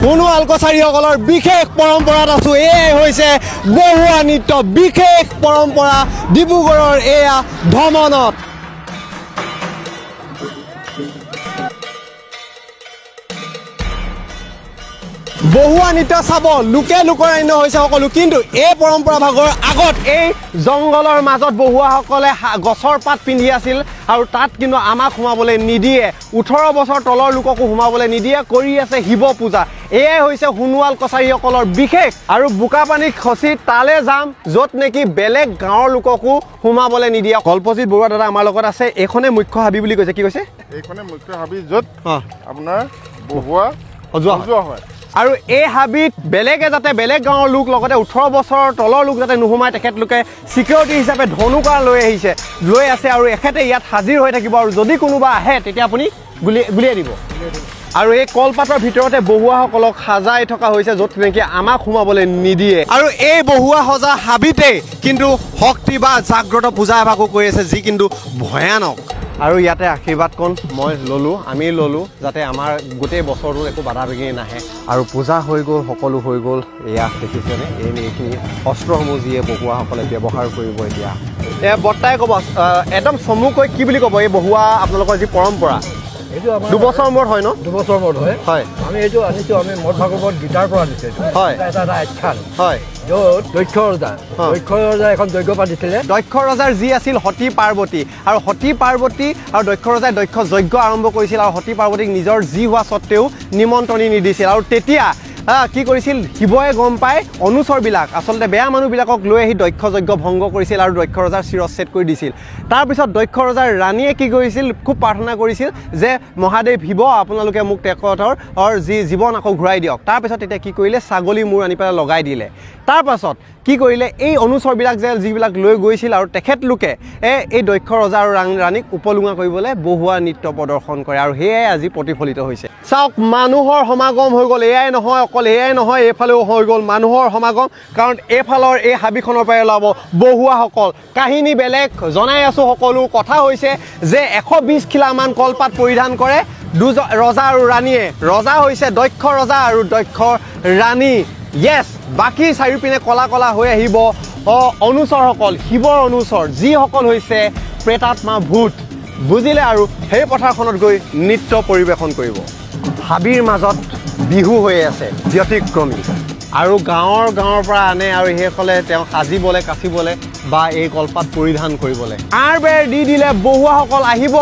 সোণোৱাল কছাৰীসকলৰ বিশেষ পৰম্পৰাত আছো এই হৈছে বহুৱা নৃত্য বিশেষ পৰম্পৰা ডিব্ৰুগড়ৰ এয়া ভ্ৰমণত বহুৱা নৃত্য চাব লোকে লোকৰান্য হৈছে সকলো কিন্তু এই পৰম্পৰা ভাগৰ আগত এই জংগলৰ মাজত বহুৱাসকলে গছৰ পাত পিন্ধি আছিল আৰু তাত কিন্তু আমাক সোমাবলৈ নিদিয়ে 18 বছৰ তলৰ লোককো সোমাবলৈ নিদিয়ে কৰি আছে শিৱ পূজা এয়াই হৈছে সোণোৱাল কছাৰীসকলৰ বিশেষ আৰু বোকাপানী খচি তালে যাম য'ত নেকি বেলেগ গাঁৱৰ লোককো সোমাবলৈ নিদিয়ে কল্পজিৎ বৰুৱা দাদা আমাৰ লগত আছে এইখনে মুখ্য হাবি বুলি কৈছে কি কৈছে এইখনে মুখ্য হাবি য'ত আপোনাৰ বহুৱা সজোৱা হয় আৰু এই হাবিত বেলেগে যাতে বেলেগ গাঁৱৰ লোক লগতে 18 বছৰৰ তলৰ লোক যাতে নোসোমায় তেখেতলোকে সিকিউৰিটি হিচাপে ধনুকাৰ লৈ আছে আৰু এখেতে ইয়াত হাজিৰ হৈ থাকিব আৰু যদি কোনোবা আহে তেতিয়া আপুনি গুলিয়াই দিব আৰু এই কলপাতৰ ভিতৰতে বহুৱাসকলক সাজাই থকা হৈছে য'ত নেকি আমাক সোমাবলৈ নিদিয়ে আৰু এই বহুৱা সজা হাবিতে কিন্তু শক্তি বা জাগ্ৰত পূজা এভাগো কৰি আছে যি কিন্তু ভয়ানক আৰু ইয়াতে আশীৰ্বাদ কণ মই ললো আমি ললো যাতে আমাৰ গোটেই বছৰটো একো বাধা বিঘিনি নাহে আৰু পূজা হৈ গ'ল সকলো হৈ গ'ল এয়া দেখিছেনে এইখিনি অস্ত্ৰসমূহ যিয়ে বহুৱাসকলে ব্যৱহাৰ কৰিব এতিয়া বৰ্তাই ক'ব একদম চমুকৈ কি বুলি ক'ব এই বহুৱা আপোনালোকৰ যি পৰম্পৰা এইটো আমাৰ 2 বছৰ মূৰত হয় ন 2 বছৰ মূৰত হয় হয় আমি এইটো আনিছো আমি মঠ ভাগৱত গীতাৰ পৰা আনিছো হয় এটা আখ্যান হয় য'ত দক্ষ ৰজা এখন যজ্ঞ পাতিছিলে দক্ষ ৰজাৰ যি আছিল সতী পাৰ্বতী আৰু সতী পাৰ্বতী আৰু দক্ষ ৰজাই দক্ষ যজ্ঞ আৰম্ভ কৰিছিল আৰু সতী পাৰ্বতীক নিজৰ যি হোৱা স্বত্তেও নিমন্ত্ৰণী নিদিছিল আৰু তেতিয়া কি কৰিছিল শিৱয়ে গম পাই অনুচৰবিলাক আচলতে বেয়া মানুহবিলাকক লৈ আহি দক্ষ যজ্ঞ ভংগ কৰিছিল আৰু দক্ষ ৰজাৰ শিৰচ্ছেদ কৰি দিছিল তাৰপিছত দক্ষ ৰজাৰ ৰাণীয়ে কি কৰিছিল খুব প্ৰাৰ্থনা কৰিছিল যে মহাদেৱ শিৱ আপোনালোকে মোক তেখেতৰ যি জীৱন আকৌ ঘূৰাই দিয়ক তাৰপিছত তেতিয়া কি কৰিলে ছাগলী মূৰ আনি পেলাই লগাই দিলে তাৰপাছত কি কৰিলে এই অনুচৰবিলাক যে যিবিলাক লৈ গৈছিল আৰু তেখেতলোকে এই দক্ষ ৰজা আৰু ৰাণীক উপলুঙা কৰিবলৈ বহুৱা নৃত্য প্ৰদৰ্শন কৰে আৰু সেয়াই আজি প্ৰতিফলিত হৈছে চাওক মানুহৰ সমাগম হৈ গ'ল এয়াই নহয় অকল এয়াই নহয় এইফালেও হৈ গ'ল মানুহৰ সমাগম কাৰণ এইফালৰ এই হাবিখনৰ পৰাই ওলাব বহুৱাসকল কাহিনী বেলেগ জনাই আছোঁ সকলো কথা হৈছে যে 120 খিলামান কলপাত পৰিধান কৰে ৰজা আৰু ৰাণীয়ে ৰজা হৈছে দক্ষ ৰজা আৰু দক্ষ ৰাণী ইয়েছ বাকী চাৰিওপিনে কলা কলা হৈ আহিব অনুচৰসকল শিৱৰ অনুচৰ যিসকল হৈছে প্ৰেতাত্মা ভূত বুজিলে আৰু সেই পথাৰখনত গৈ নৃত্য পৰিৱেশন কৰিব হাবিৰ মাজত বিহু হৈ আছে ব্যতিক্ৰমী আৰু গাঁৱৰ পৰা আনে আৰু সেইসকলে তেওঁ সাজিবলৈ কাচিবলৈ বা এই কলপাত পৰিধান কৰিবলৈ বেৰ দি দিলে বহুৱাসকল আহিব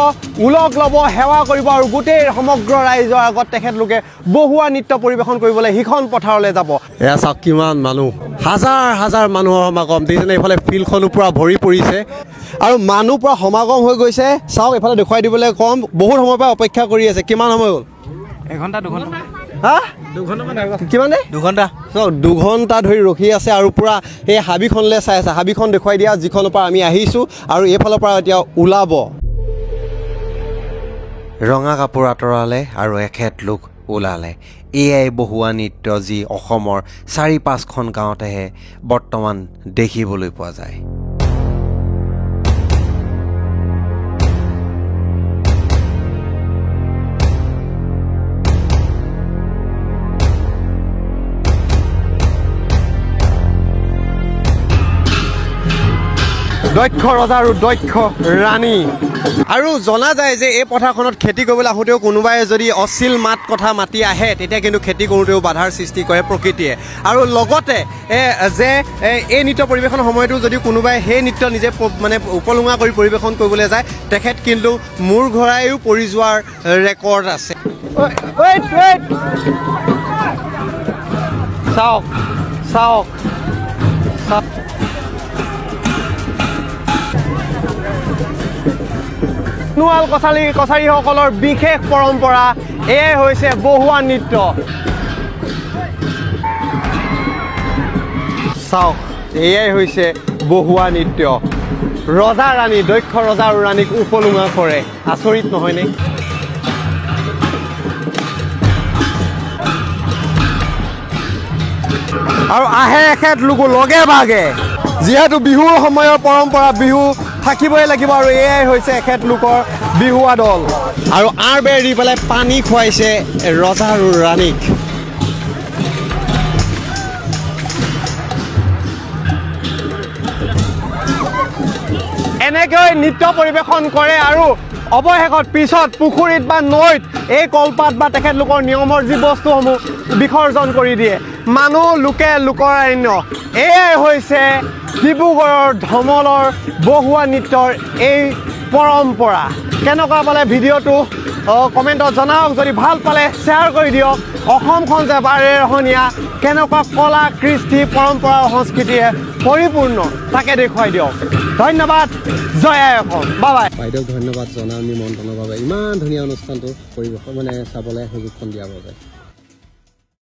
উলগ ল'ব সেৱা কৰিব আৰু গোটেই সমগ্ৰ ৰাইজৰ আগত তেখেতলোকে বহুৱা নৃত্য পৰিৱেশন কৰিবলৈ সিখন পথাৰলৈ যাব এয়া চাওক কিমান মানুহ হাজাৰ হাজাৰ মানুহৰ সমাগম দেখিছেনে এইফালে ফিল্ডখনো পূৰা ভৰি পৰিছে আৰু মানুহ পূৰা সমাগম হৈ গৈছে চাওক এইফালে দেখুৱাই দিবলৈ কম বহুত সময়ৰ পৰা অপেক্ষা কৰি আছে কিমান সময় হ'ল 1 ঘণ্টা 2 ঘণ্টা কিমান দেই 2 ঘণ্টা চাওক 2 ঘণ্টা ধৰি ৰখি আছে আৰু পূৰা এই হাবিখনলৈ চাই আছে হাবিখন দেখুৱাই দিয়া যিখনৰ পৰা আমি আহিছোঁ আৰু এইফালৰ পৰা এতিয়া ওলাব ৰঙা কাপোৰ আঁতৰালে আৰু এখেত লোক ওলালে এয়াই বহুৱা নৃত্য যি অসমৰ 4-5খন গাঁৱতেহে বৰ্তমান দেখিবলৈ পোৱা যায় দক্ষ ৰজা আৰু দক্ষ ৰাণী আৰু জনা যায় যে এই পথাৰখনত খেতি কৰিবলৈ আহোঁতেও কোনোবাই যদি অশ্লীল মাত কথা মাতি আহে তেতিয়া কিন্তু খেতি কৰোঁতেও বাধাৰ সৃষ্টি কৰে প্ৰকৃতিয়ে আৰু লগতে যে এই নৃত্য পৰিৱেশনৰ সময়তো যদি কোনোবাই সেই নৃত্য নিজে মানে উপলুঙা কৰি পৰিৱেশন কৰিবলৈ যায় তেখেত কিন্তু মূৰ ঘূৰাইও পৰি যোৱাৰ ৰেকৰ্ড আছে চাওক চাওক চাওক সোণোৱাল কছাৰীসকলৰ বিশেষ পৰম্পৰা এয়াই হৈছে বহুৱা নৃত্য চাওক এয়াই হৈছে বহুৱা নৃত্য ৰজা ৰাণী দক্ষ ৰজা আৰু ৰাণীক উপলুঙা কৰে আচৰিত নহয়নে আৰু আহে এখেত লোকো লগে ভাগে যিহেতু বিহুৰ সময়ৰ পৰম্পৰা বিহু থাকিবই লাগিব আৰু এয়াই হৈছে এখেত লোকৰ বিহুৱা দল আৰু বেৰ দি পেলাই পানী খুৱাইছে ৰজা আৰু ৰাণীক এনেকৈ নৃত্য পৰিৱেশন কৰে আৰু অৱশেষত পিছত পুখুৰীত বা নৈত এই কলপাত বা তেখেতলোকৰ নিয়মৰ যি বস্তুসমূহ বিসৰ্জন কৰি দিয়ে মানুহ লোকে লোকৰাৰণ্য এয়াই হৈছে ডিব্ৰুগড়ৰ ধমলৰ বহুৱা নৃত্যৰ এই পৰম্পৰা কেনেকুৱা পালে ভিডিঅ'টো কমেণ্টত জনাওক যদি ভাল পালে শ্বেয়াৰ কৰি দিয়ক অসমখন যে বাৰেৰহণীয়া কেনেকুৱা কলা কৃষ্টি পৰম্পৰা সংস্কৃতিয়ে পৰিপূৰ্ণ তাকে দেখুৱাই দিয়ক ধন্যবাদ জয় আই অসম বাই বাইদেউক ধন্যবাদ জনাওঁ নিমন্ত্ৰণৰ বাবে ইমান ধুনীয়া অনুষ্ঠানটো পৰিৱেশ মানে চাবলৈ সুযোগখন দিয়াৰ বাবে